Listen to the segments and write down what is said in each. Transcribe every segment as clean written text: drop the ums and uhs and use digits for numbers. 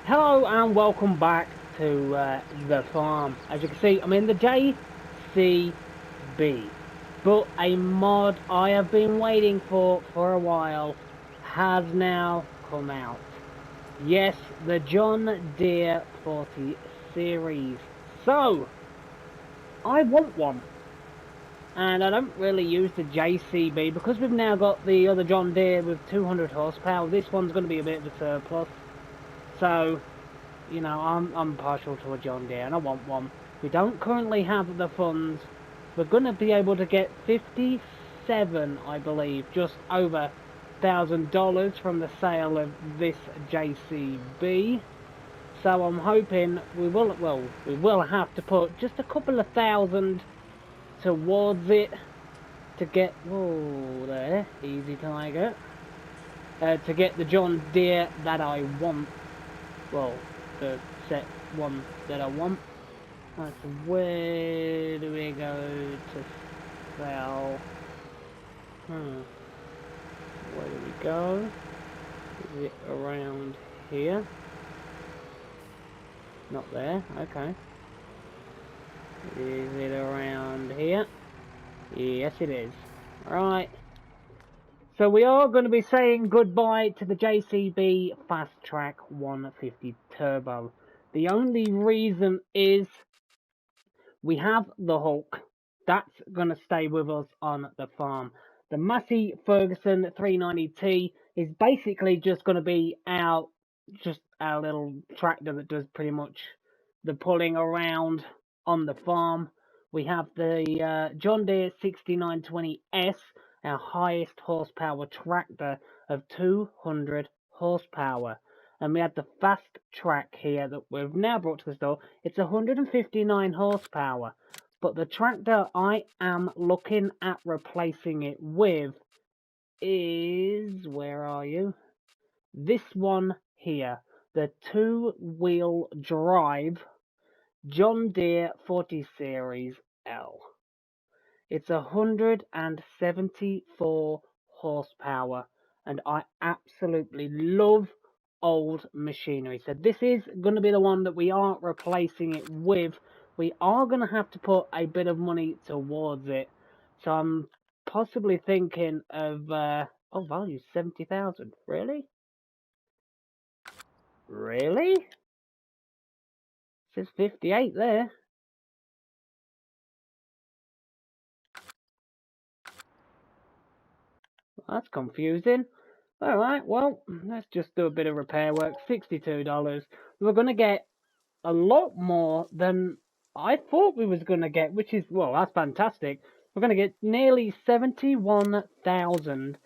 Hello and welcome back to the farm. As you can see, I'm in the JCB, but a mod I have been waiting for a while has now come out. Yes, the John Deere 40 series. So, I want one. And I don't really use the JCB because we've now got the other John Deere with 200 horsepower. This one's going to be a bit of a surplus. So, you know, I'm partial to a John Deere and I want one. We don't currently have the funds. We're going to be able to get 57, I believe, just over $1,000 from the sale of this JCB. So I'm hoping we will have to put just a couple of thousand towards it to get, whoa there, easy tiger, to get the John Deere that I want. Well, the set one that I want. Right, so where do we go to sell? Where do we go? Is it around here? Not there, okay. Is it around here? Yes it is. Right. So we are going to be saying goodbye to the JCB Fast Track 150 Turbo. The only reason is we have the Hulk. That's going to stay with us on the farm. The Massey Ferguson 390T is basically just going to be our little tractor that does pretty much the pulling around on the farm. We have the John Deere 6920S, our highest horsepower tractor of 200 horsepower. And we had the Fast Track here that we've now brought to the store. It's 159 horsepower. But the tractor I am looking at replacing it with is, where are you? This one here, the two-wheel drive John Deere 40 Series L. It's 174 horsepower, and I absolutely love old machinery. So this is going to be the one that we are replacing it with. We are going to have to put a bit of money towards it. So I'm possibly thinking of, value 70,000. Really? Really? It says 58 there. That's confusing. Alright, well, let's just do a bit of repair work. $62. We're going to get a lot more than I thought we was going to get, which is, well, that's fantastic. We're going to get nearly 71,000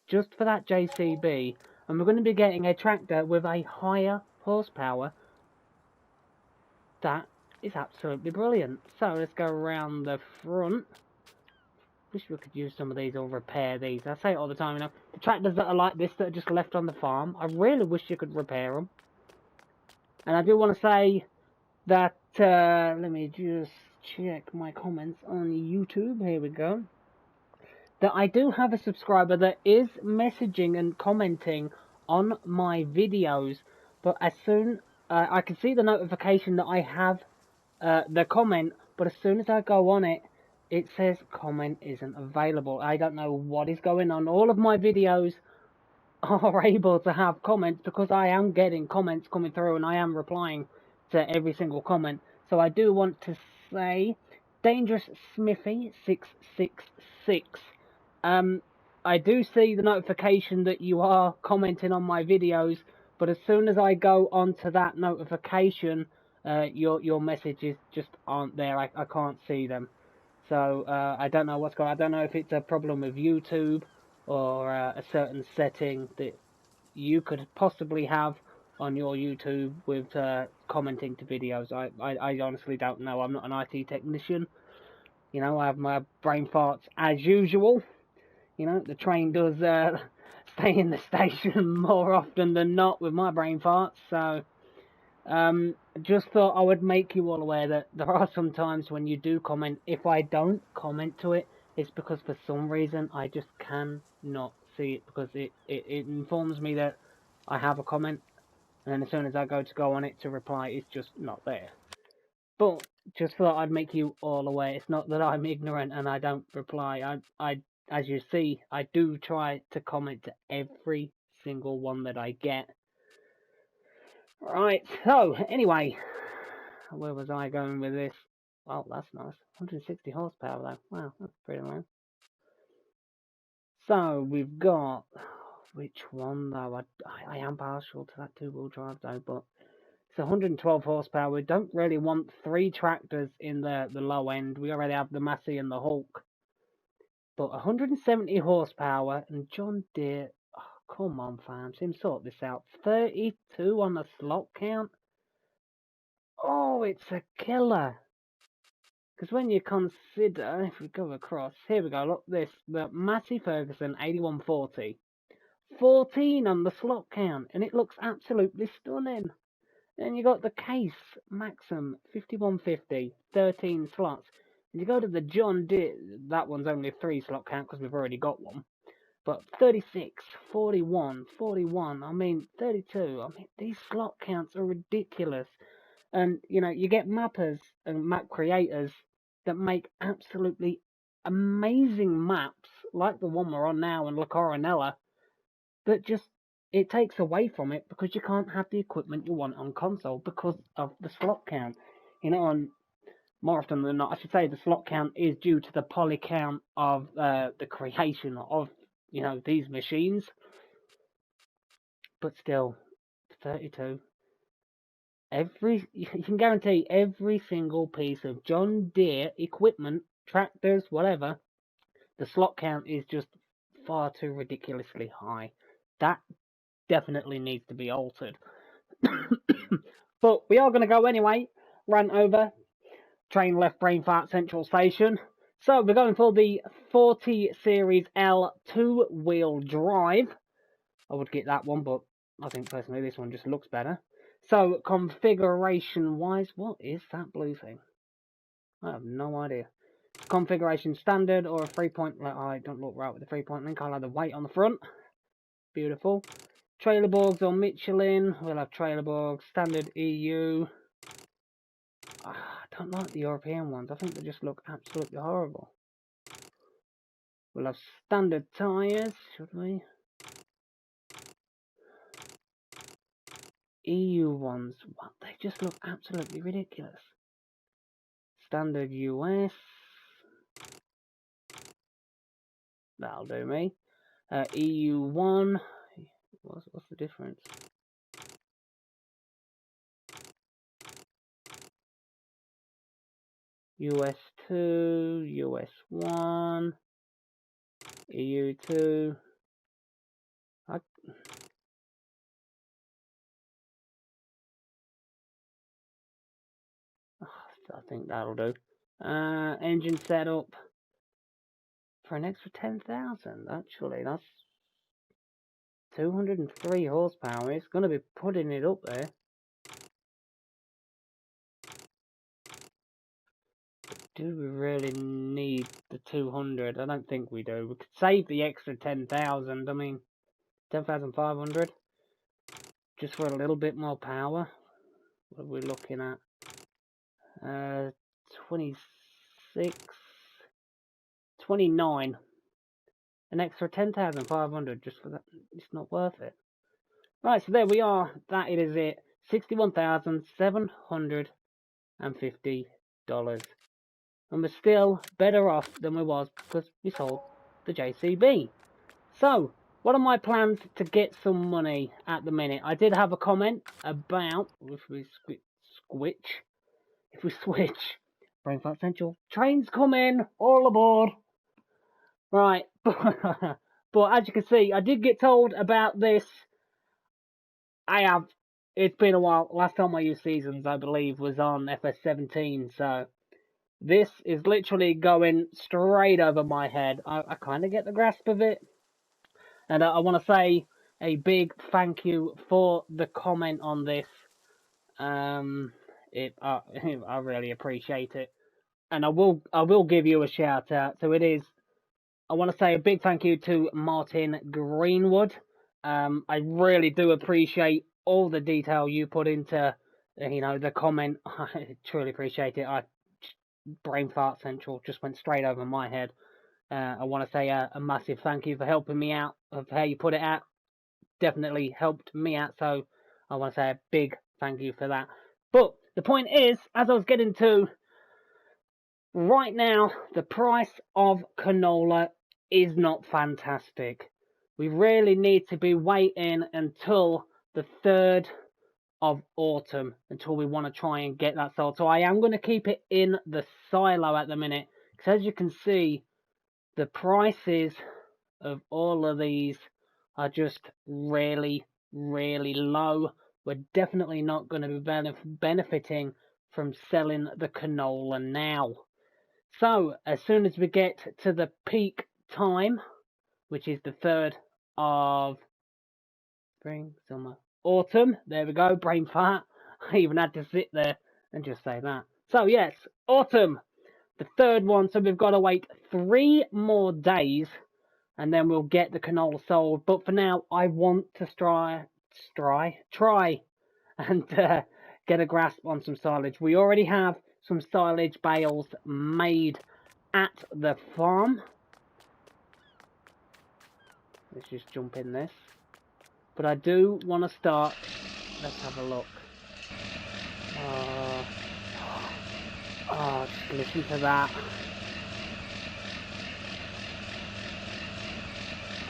just for that JCB. And we're going to be getting a tractor with a higher horsepower. That is absolutely brilliant. So let's go around the front. Wish we could use some of these or repair these. I say it all the time, you know. The tractors that are like this that are just left on the farm, I really wish you could repair them. And I do want to say that, let me just check my comments on YouTube. Here we go. That I do have a subscriber that is messaging and commenting on my videos. But as soon, I can see the notification that I have the comment. But as soon as I go on it, it says comment isn't available. I don't know what is going on. All of my videos are able to have comments because I am getting comments coming through and I am replying to every single comment. So I do want to say, Dangerous Smithy 666. I do see the notification that you are commenting on my videos, but as soon as I go onto that notification, your messages just aren't there. I can't see them. So I don't know what's going on. I don't know if it's a problem with YouTube or a certain setting that you could possibly have on your YouTube with commenting to videos. I honestly don't know. I'm not an IT technician. You know, I have my brain farts as usual. You know, the train does stay in the station more often than not with my brain farts. So just thought I would make you all aware that there are some times when you do comment. If I don't comment to it, it's because for some reason I just cannot see it because it informs me that I have a comment And then as soon as I go on it to reply, it's just not there. But just thought I'd make you all aware. It's not that I'm ignorant and I don't reply. As you see, I do try to comment to every single one that I get. Right, so anyway, where was I going with this? Oh, that's nice. 160 horsepower though. Wow, that's pretty low. So we've got, which one though? I am partial to that two-wheel drive though, but it's 112 horsepower. We don't really want 3 tractors in the low end. We already have the Massey and the Hulk. But 170 horsepower and John Deere. Oh, come on, fam. Sim, sort this out. 32 on the slot count. Oh, it's a killer. Because when you consider, if we go across, here we go, look this, the Massey Ferguson 8140. 14 on the slot count, and it looks absolutely stunning. Then you got the Case Maxim 5150, 13 slots. And you go to the John Deere, that one's only a 3 slot count because we've already got one. But 36, 41, 41, I mean 32, I mean these slot counts are ridiculous. And, you know, you get mappers and map creators that make absolutely amazing maps, like the one we're on now in La Coronella, that just, it takes away from it because you can't have the equipment you want on console because of the slot count. You know, and more often than not, I should say the slot count is due to the poly count of the creation of, you know, these machines. But still, 32. You can guarantee every single piece of John Deere equipment, tractors, whatever, the slot count is just far too ridiculously high. That definitely needs to be altered. But we are going to go anyway. Ran over. Train left brain fart central station. So we're going for the 40 Series L 2-wheel drive. I would get that one, but I think personally this one just looks better. So configuration wise, what is that blue thing? I have no idea. Configuration standard or a 3-point. I don't look right with the 3-point link. I'll have the weight on the front. Beautiful. Trailer boards on Michelin. We'll have trailer boards standard EU. I don't like the European ones. I think they just look absolutely horrible. We'll have standard tyres, should we? EU ones, what? They just look absolutely ridiculous. Standard US. That'll do me. EU 1. What's the difference? US 2, US 1, EU 2. I think that'll do. Engine setup for an extra 10,000. Actually, that's 203 horsepower. It's going to be putting it up there. Do we really need the 200? I don't think we do. We could save the extra 10,000. I mean, 10,500. Just for a little bit more power. What are we looking at? 26, 29. An extra 10,500 just for that. It's not worth it. Right, so there we are. That it is it. $61,750. And we're still better off than we was because we sold the JCB. So, what are my plans to get some money at the minute? I did have a comment about if we switch, Brain Fart Central, trains coming, all aboard. Right, but as you can see, I did get told about this. It's been a while. Last time I used Seasons, I believe, was on FS19, so this is literally going straight over my head. I kind of get the grasp of it. And I want to say a big thank you for the comment on this. I really appreciate it. And I will give you a shout out. So I want to say a big thank you to Martin Greenwood. I really do appreciate all the detail you put into, you know, the comment. I truly appreciate it. Brain fart central just went straight over my head. I want to say a massive thank you for helping me out of how you put it out. Definitely helped me out, so I want to say a big thank you for that. But the point is, as I was getting to, right now, the price of canola is not fantastic. We really need to be waiting until the 3rd of autumn until we want to try and get that sold. So I am going to keep it in the silo at the minute, because as you can see, the prices of all of these are just really, really low. We're definitely not going to be benefiting from selling the canola now. So as soon as we get to the peak time, which is the 3rd of spring, summer, autumn, there we go, brain fart. I even had to sit there and just say that. So yes, autumn, the 3rd one. So we've got to wait 3 more days and then we'll get the canola sold. But for now, I want to try and get a grasp on some silage. We already have some silage bales made at the farm. Let's just jump in this. But I do want to start. Let's have a look. Oh, just listen to that.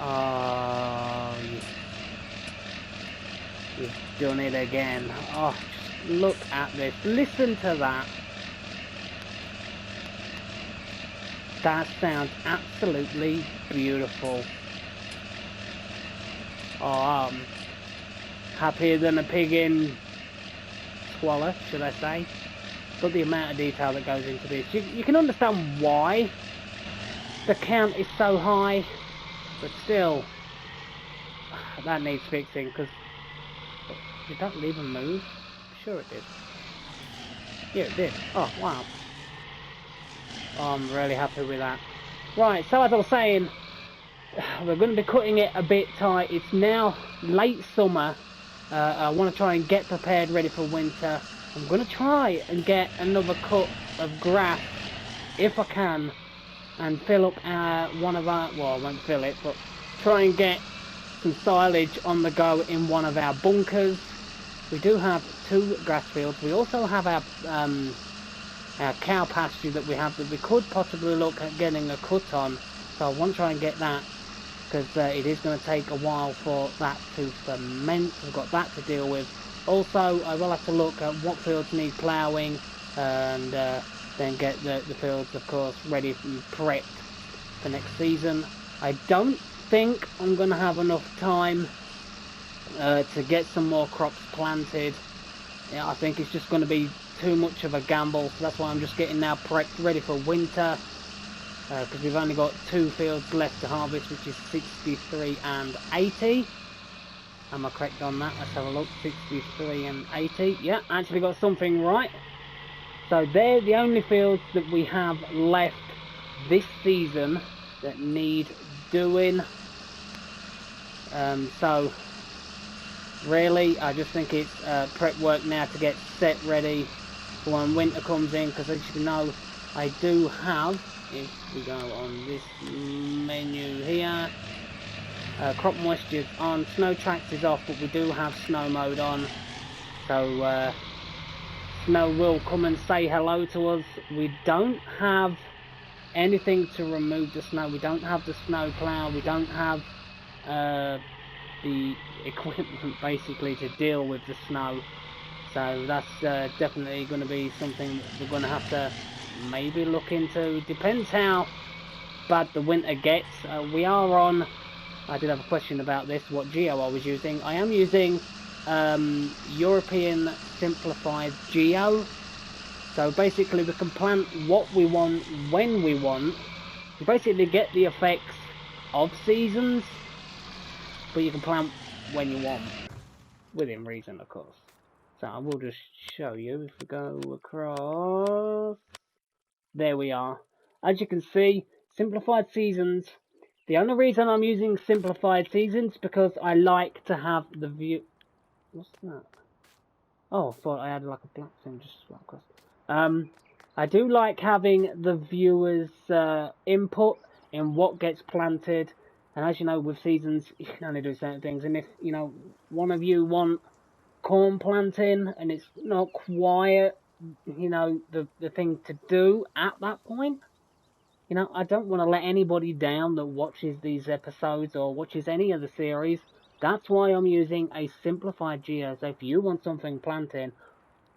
Oh, you've done it again. Oh, just look at this. Listen to that. That sounds absolutely beautiful. Oh, happier than a pig in squalor, should I say. But the amount of detail that goes into this, you can understand why the count is so high, but still, that needs fixing, because did that leave a move? I'm sure it did. Yeah, it did. Oh, wow. Oh, I'm really happy with that. Right, so as I was saying, we're going to be cutting it a bit tight. It's now late summer. I want to try and get prepared, ready for winter. I'm going to try and get another cut of grass, if I can, and fill up one of our, well, I won't fill it, but try and get some silage on the go in one of our bunkers. We do have 2 grass fields. We also have our cow pasture that we have that we could possibly look at getting a cut on. So I want to try and get that, because it is going to take a while for that to ferment. We've got that to deal with. Also, I will have to look at what fields need ploughing, and then get the fields, of course, ready and prepped for next season. I don't think I'm going to have enough time to get some more crops planted. Yeah, I think it's just going to be too much of a gamble, so that's why I'm just getting now prepped, ready for winter. Because we've only got 2 fields left to harvest, which is 63 and 80. Am I correct on that? Let's have a look. 63 and 80. Yeah, actually got something right. So they're the only fields that we have left this season that need doing. So really, I just think it's prep work now to get set ready for when winter comes in. Because as you know, I do have, if we go on this menu here, crop moisture is on, snow tracks is off, but we do have snow mode on, so snow will come and say hello to us. We don't have anything to remove the snow. We don't have the snow plow. We don't have the equipment basically to deal with the snow. So that's definitely going to be something that we're going to have to maybe look into. Depends how bad the winter gets. We are on, I did have a question about this, what geo I was using. I am using European Simplified Geo. So basically we can plant what we want when we want. You basically get the effects of seasons, but you can plant when you want, within reason, of course. So I will just show you if we go across. There we are. As you can see, simplified seasons. The only reason I'm using simplified seasons because I like to have the view. What's that? Oh, I thought I had like a black thing just across. I do like having the viewers' input in what gets planted. And as you know, with seasons, you can only do certain things. And if, you know, one of you want corn planting and it's not quiet, you know, the thing to do at that point, you know, I don't want to let anybody down that watches these episodes or watches any of the series. That's why I'm using a simplified geo. So if you want something planting,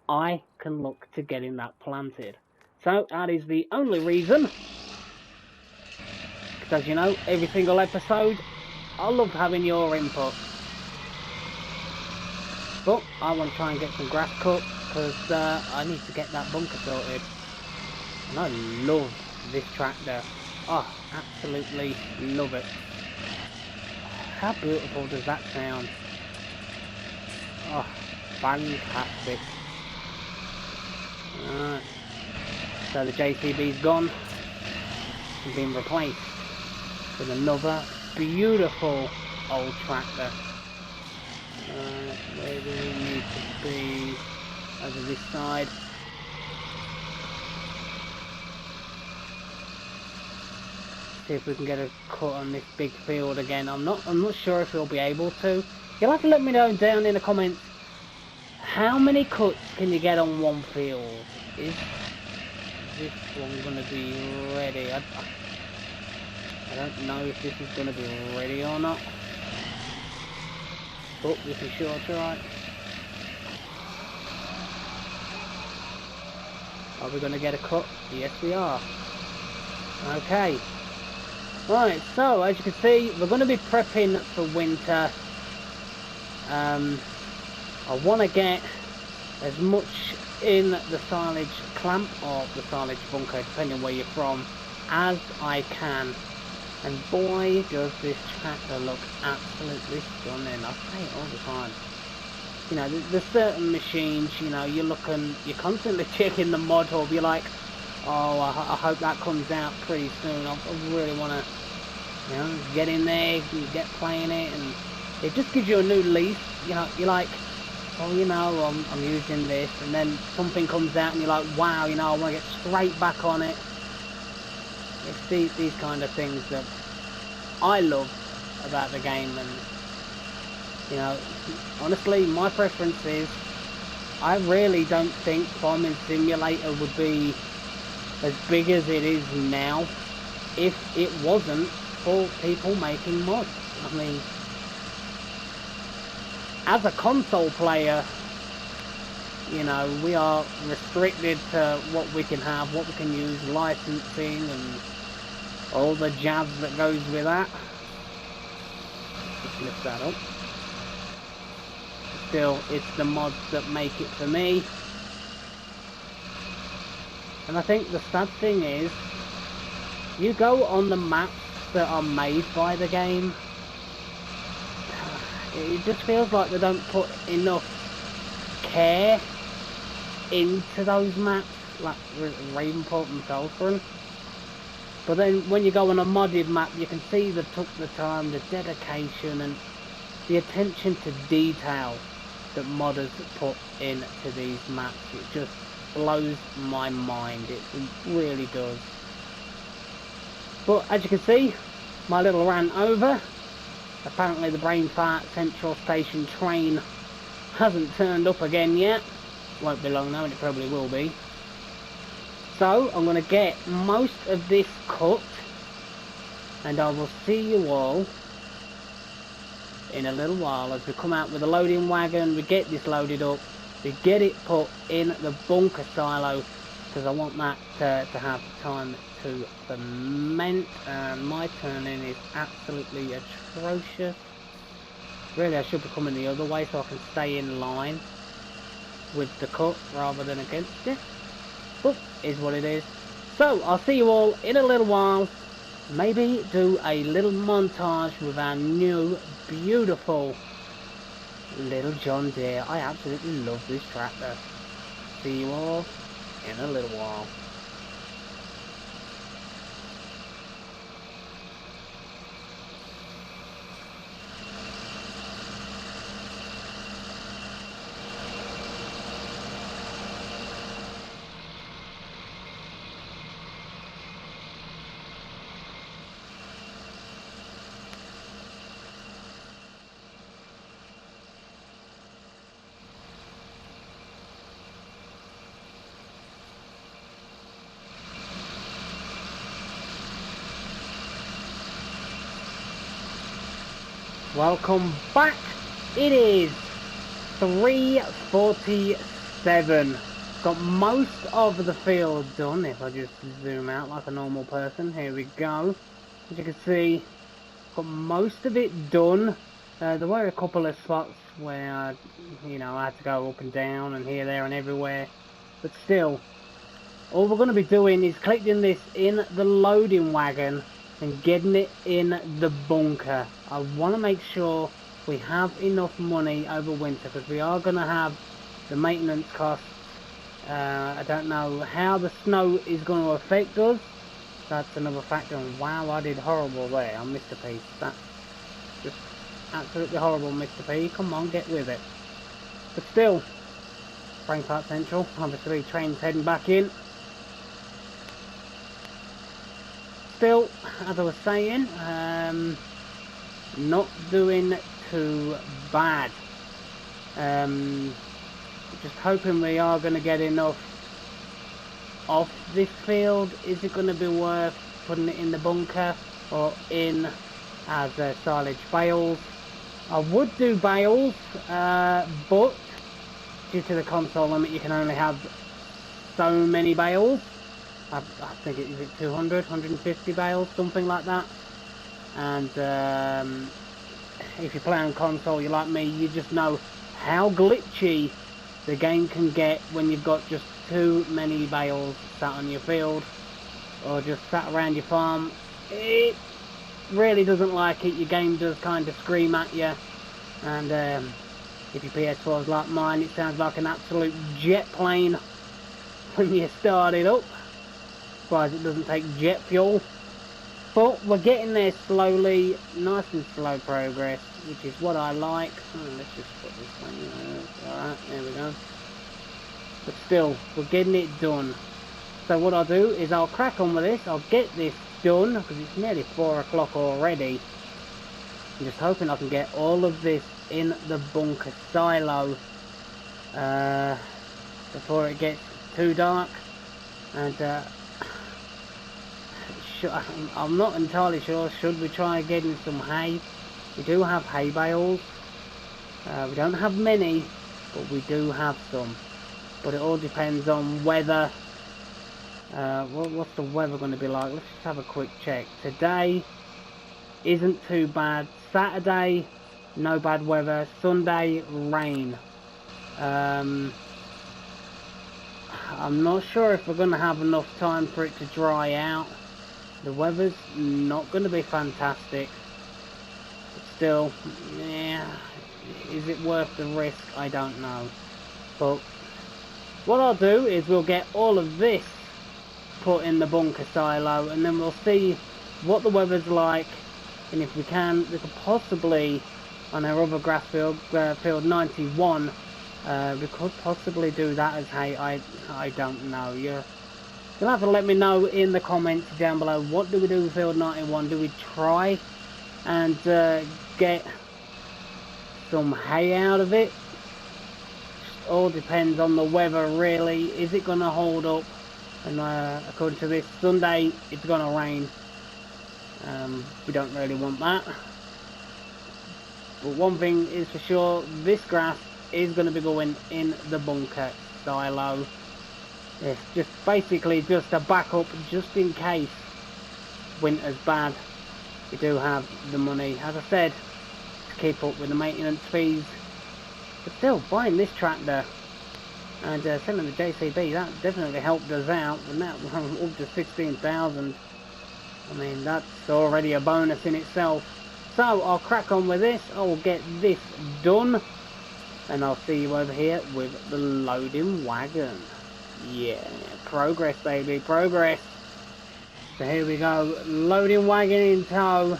I can look to getting that planted. So that is the only reason. Because as you know, every single episode, I love having your input. But I want to try and get some grass cut because I need to get that bunker sorted. And I love this tractor. Oh, absolutely love it. How beautiful does that sound? Oh, fantastic. So the JCB's gone and been replaced with another beautiful old tractor. Where do we need to be? Over this side. See if we can get a cut on this big field again. I'm not sure if we'll be able to. You'll have to let me know down in the comments. How many cuts can you get on one field? Is this one going to be ready? I don't know if this is going to be ready or not. But we can sure try. Are we going to get a cut? Yes we are. Okay. Right, so as you can see, we're going to be prepping for winter. I want to get as much in the silage clamp or the silage bunker, depending where you're from, as I can. And boy, does this tractor look absolutely stunning. I say it all the time. You know, there's certain machines, you know, you're constantly checking the mod hub. You're like, oh, I hope that comes out pretty soon. I really want to, you know, get in there, you get playing it, and it just gives you a new lease. You know, you're like, oh, you know, I'm using this, and then something comes out, and you're like, wow, you know, I want to get straight back on it. It's these kind of things that I love about the game, and you know, honestly, my preference is I really don't think Farming Simulator would be as big as it is now if it wasn't for people making mods. I mean, as a console player, you know, we are restricted to what we can have, what we can use, licensing and all the jazz that goes with that. Just lift that up. Still, it's the mods that make it for me. And I think the sad thing is, you go on the maps that are made by the game, it just feels like they don't put enough care into those maps, like Ravenport and Felthorne. But then when you go on a modded map, you can see they took the time, the dedication and the attention to detail that modders put into these maps. It just blows my mind, it really does. But as you can see, my little rant over. Apparently the Brain Fart Central Station train hasn't turned up again yet. Won't be long now, and it probably will be. So I'm going to get most of this cut, and I will see you all in a little while as we come out with a loading wagon. We get this loaded up, we get it put in the bunker silo, because I want that to have time to ferment. And my turning is absolutely atrocious. Really, I should be coming the other way so I can stay in line with the cut rather than against it. But is what it is. So I'll see you all in a little while. Maybe do a little montage with our new beautiful little John Deere. I absolutely love this tractor. See you all in a little while. Welcome back. It is 3:47. Got most of the field done. If I just zoom out like a normal person, here we go. As you can see, got most of it done. There were a couple of spots where I had to go up and down and here, there and everywhere, but still, all we're going to be doing is collecting this in the loading wagon and getting it in the bunker. I want to make sure we have enough money over winter, because we are going to have the maintenance costs. I don't know how the snow is going to affect us. That's another factor. And wow, I did horrible there. I missed a piece. That's just absolutely horrible, Mr. P. Come on, get with it. But still, Brain Park Central. Obviously, train's heading back in. Still, as I was saying, not doing too bad. Just hoping we are going to get enough off this field. Is it going to be worth putting it in the bunker or in as silage bales? I would do bales, but due to the console limit, you can only have so many bales. I think is it 200, 150 bales, something like that. And if you play on console, you're like me, you just know how glitchy the game can get when you've got just too many bales sat on your field or just sat around your farm. It really doesn't like it. Your game does kind of scream at you, and if your PS4 is like mine, it sounds like an absolute jet plane when you start it up. Surprised it doesn't take jet fuel. But we're getting there slowly, nice and slow progress, which is what I like. Let's just put this one, alright, there we go. But still, we're getting it done. So what I'll do is I'll crack on with this, I'll get this done, because it's nearly 4 o'clock already. I'm just hoping I can get all of this in the bunker silo before it gets too dark. And I'm not entirely sure, should we try getting some hay? We do have hay bales. We don't have many, but we do have some. But it all depends on weather. What's the weather going to be like? Let's just have a quick check. Today isn't too bad. Saturday, no bad weather. Sunday, rain. I'm not sure if we're going to have enough time for it to dry out. The weather's not going to be fantastic. But still, yeah, is it worth the risk? I don't know. But what I'll do is we'll get all of this put in the bunker silo, and then we'll see what the weather's like, and if we can possibly, on our other grass field, field 91, we could possibly do that as hay. I don't know. You'll have to let me know in the comments down below. What do we do with field 91? Do we try and get some hay out of it? Just all depends on the weather, really. Is it going to hold up? And according to this, Sunday it's going to rain. We don't really want that. But one thing is for sure, this grass is going to be going in the bunker silo. It's just basically just a backup, just in case winter's bad. We do have the money, as I said, to keep up with the maintenance fees. But still, buying this tractor and selling the JCB, that definitely helped us out. And that was up to 16,000. I mean, that's already a bonus in itself. So I'll crack on with this. I will get this done, and I'll see you over here with the loading wagon. Yeah, progress, baby, progress. So here we go, loading wagon in tow.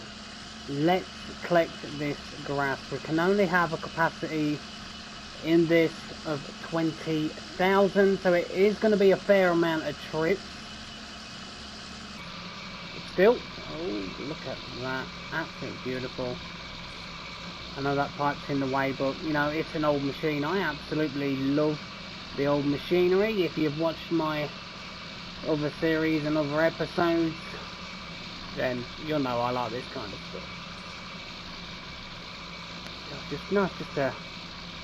Let's collect this grass. We can only have a capacity in this of 20,000, so it is going to be a fair amount of trips. But still, oh, look at that, absolutely beautiful. I know that pipe's in the way, but you know, it's an old machine. I absolutely love the old machinery. If you've watched my other series and other episodes, then you'll know I like this kind of stuff. It's just nice just to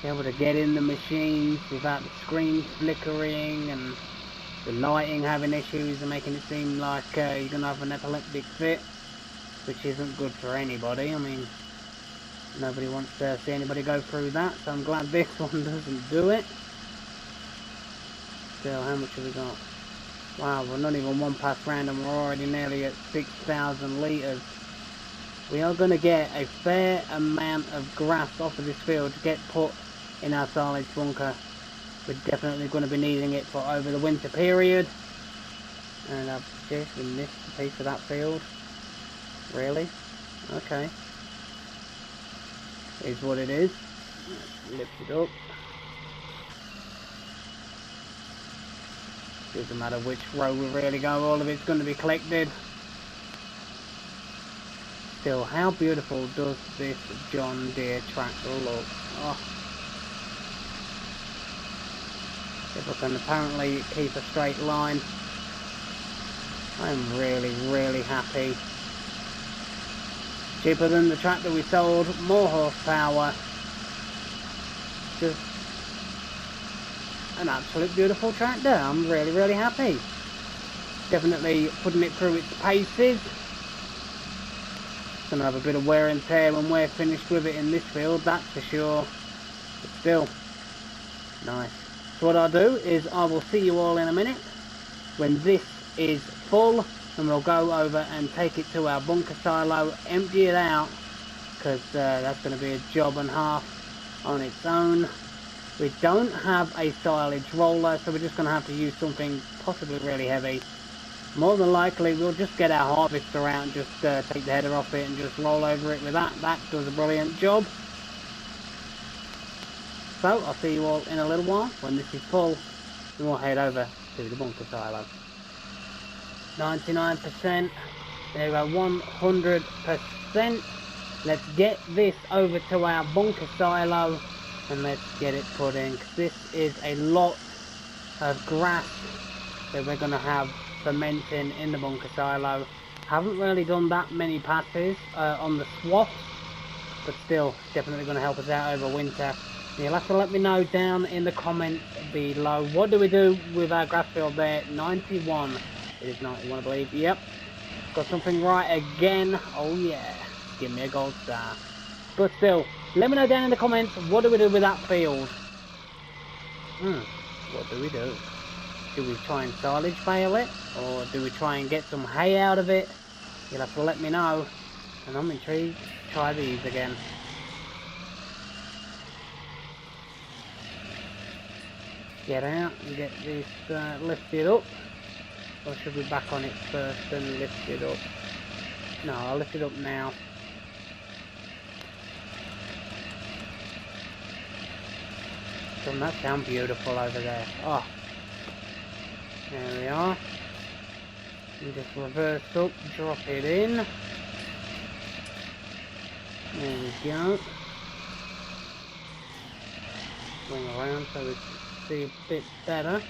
be able to get in the machines without the screen flickering and the lighting having issues and making it seem like you're going to have an epileptic fit, which isn't good for anybody. I mean, nobody wants to see anybody go through that, so I'm glad this one doesn't do it. Still, how much have we got? Wow, we're not even one pass round and we're already nearly at 6,000 litres. We are going to get a fair amount of grass off of this field to get put in our silage bunker. We're definitely going to be needing it for over the winter period. And I've seriously missed a piece of that field. Really? Okay. Is what it is. Let's lift it up. Doesn't matter which row we really go, all of it's going to be collected. Still, how beautiful does this John Deere tractor look? Oh. If I can apparently keep a straight line, I'm really happy. Cheaper than the tractor we sold, more horsepower. Just an absolute beautiful tractor. I'm really happy. Definitely putting it through its paces. It's gonna have a bit of wear and tear when we're finished with it in this field, that's for sure. But still, nice. So what I'll do is I will see you all in a minute when this is full, and we'll go over and take it to our bunker silo, empty it out, because that's going to be a job and half on its own. We don't have a silage roller, so we're just going to have to use something possibly really heavy. More than likely we'll just get our harvester out and just take the header off it and just roll over it with that. That does a brilliant job. So I'll see you all in a little while when this is full, and we'll head over to the bunker silo. 99%, there we go, 100%. Let's get this over to our bunker silo and let's get it put in, because this is a lot of grass that we're going to have fermenting in the bunker silo. Haven't really done that many passes on the swaths, but still definitely going to help us out over winter. You'll have to let me know down in the comments below. What do we do with our grass field there? 91. It is 91, I believe. Yep. Got something right again. Oh yeah. Give me a gold star. But still, let me know down in the comments, what do we do with that field? What do we do? Do we try and silage bale it? Or do we try and get some hay out of it? You'll have to let me know. And I'm intrigued to try these again. Get out and get this lifted up. Or should we back on it first and lift it up? No, I'll lift it up now. Doesn't that sound beautiful over there? Oh, there we are. And just reverse up, drop it in. There we go. Swing around so we can see a bit better.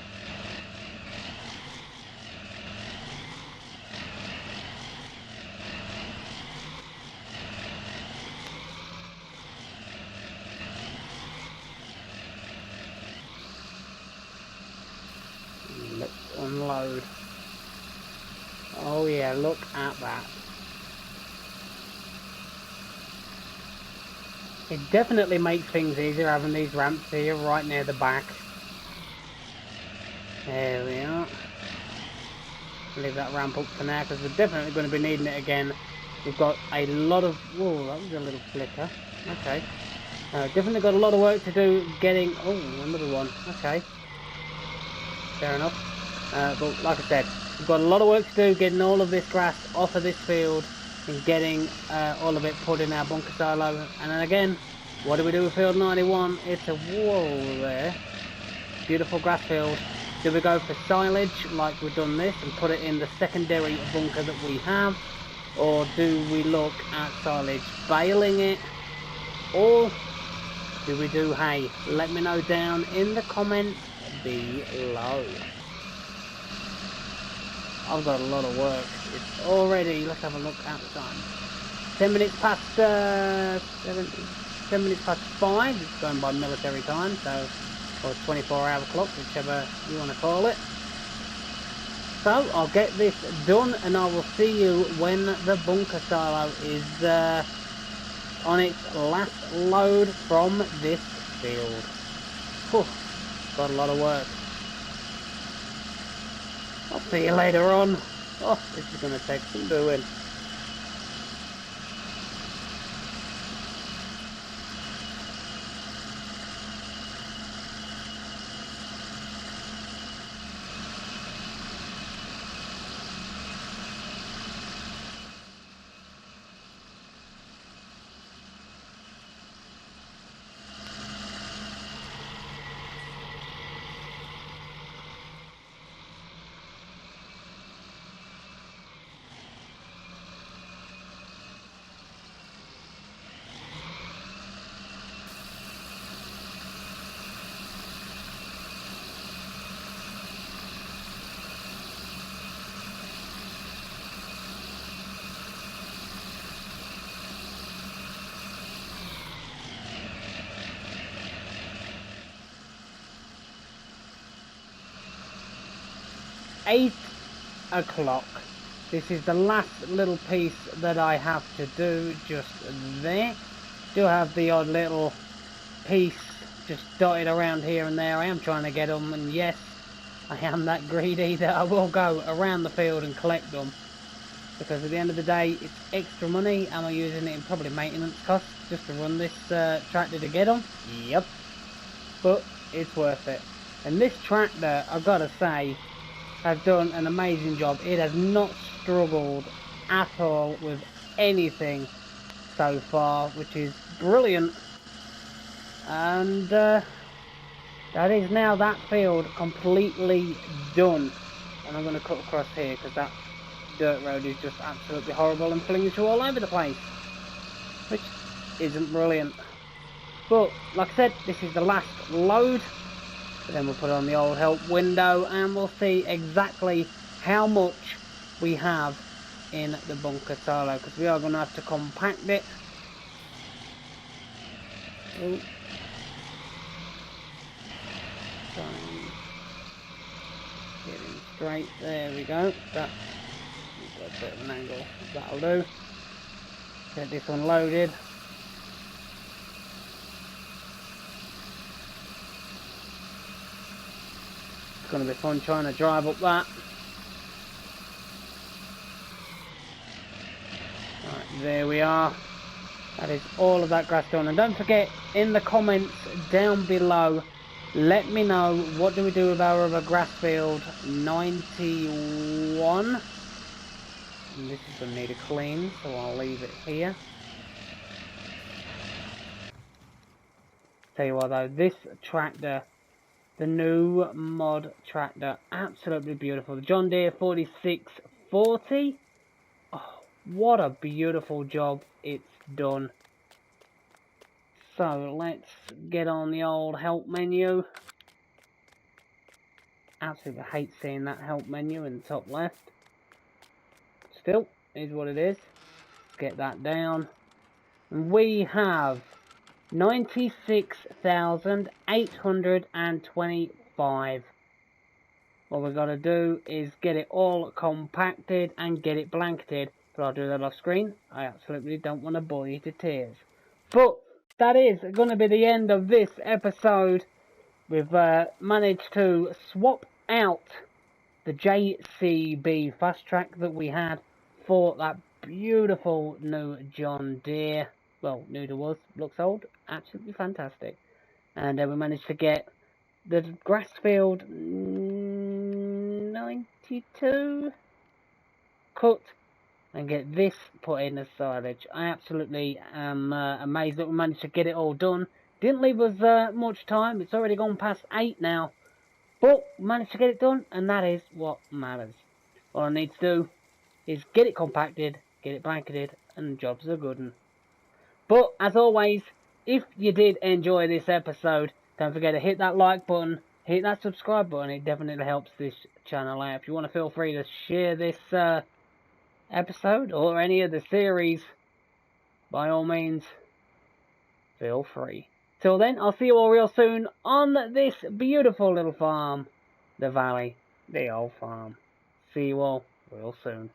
Let's unload. Oh yeah, look at that. It definitely makes things easier having these ramps here right near the back. There we are. Leave that ramp up for now because we're definitely going to be needing it again. We've got a lot of... Whoa, that was a little flicker. Okay. Definitely got a lot of work to do getting... Oh, another one. Okay. Fair enough. But like I said, we've got a lot of work to do getting all of this grass off of this field and getting all of it put in our bunker silo. And then again, what do we do with field 91? It's a wall there. Beautiful grass field. Do we go for silage like we've done this and put it in the secondary bunker that we have? Or do we look at silage baling it? Or do we do hay? Let me know down in the comments below. I've got a lot of work. It's already, let's have a look at the time. 10 minutes past 7. 10 minutes past 5. It's going by military time, so, or 24-hour clock, whichever you want to call it. So I'll get this done, and I will see you when the bunker silo is on its last load from this field. Whew, got a lot of work. I'll see you later on. Oh, this is going to take some doing. Eight o'clock. This is the last little piece that I have to do just there. Do have the odd little piece just dotted around here and there. I am trying to get them, and yes, I am that greedy that I will go around the field and collect them, because at the end of the day it's extra money. Am I using it in probably maintenance costs just to run this tractor to get them? Yep, but it's worth it. And this tractor, I've got to say, has done an amazing job. It has not struggled at all with anything so far, which is brilliant. And that is now that field completely done. And I'm going to cut across here because that dirt road is just absolutely horrible and flings you all over the place, which isn't brilliant. But like I said, this is the last load. Then we'll put on the old help window and we'll see exactly how much we have in the bunker silo, because we are going to have to compact it. Oh. Getting straight, there we go. That, we've got a bit of an angle, that'll do. Get this unloaded. It's going to be fun trying to drive up that. Right, there we are. That is all of that grass done. And don't forget, in the comments down below, let me know, what do we do with our other grass field 91. And this is going to need a clean, so I'll leave it here. Tell you what though, this tractor, the new mod tractor, absolutely beautiful. The John Deere 4640. Oh, what a beautiful job it's done. So let's get on the old help menu. Absolutely hate seeing that help menu in the top left. Still, is what it is. Let's get that down. And we have 96,825. What we've got to do is get it all compacted and get it blanketed. But I'll do that off screen. I absolutely don't want to bore you to tears. But that is going to be the end of this episode. We've managed to swap out the JCB fast track that we had for that beautiful new John Deere. Well, new to us, looks old, absolutely fantastic. And we managed to get the grass field 92 cut and get this put in as silage. I absolutely am amazed that we managed to get it all done. Didn't leave us much time. It's already gone past 8 now. But we managed to get it done, and that is what matters. All I need to do is get it compacted, get it blanketed, and the job's a good one. But as always, if you did enjoy this episode, don't forget to hit that like button, hit that subscribe button. It definitely helps this channel out. If you want to, feel free to share this episode or any of the series, by all means, feel free. Till then, I'll see you all real soon on this beautiful little farm. The valley, the old farm. See you all real soon.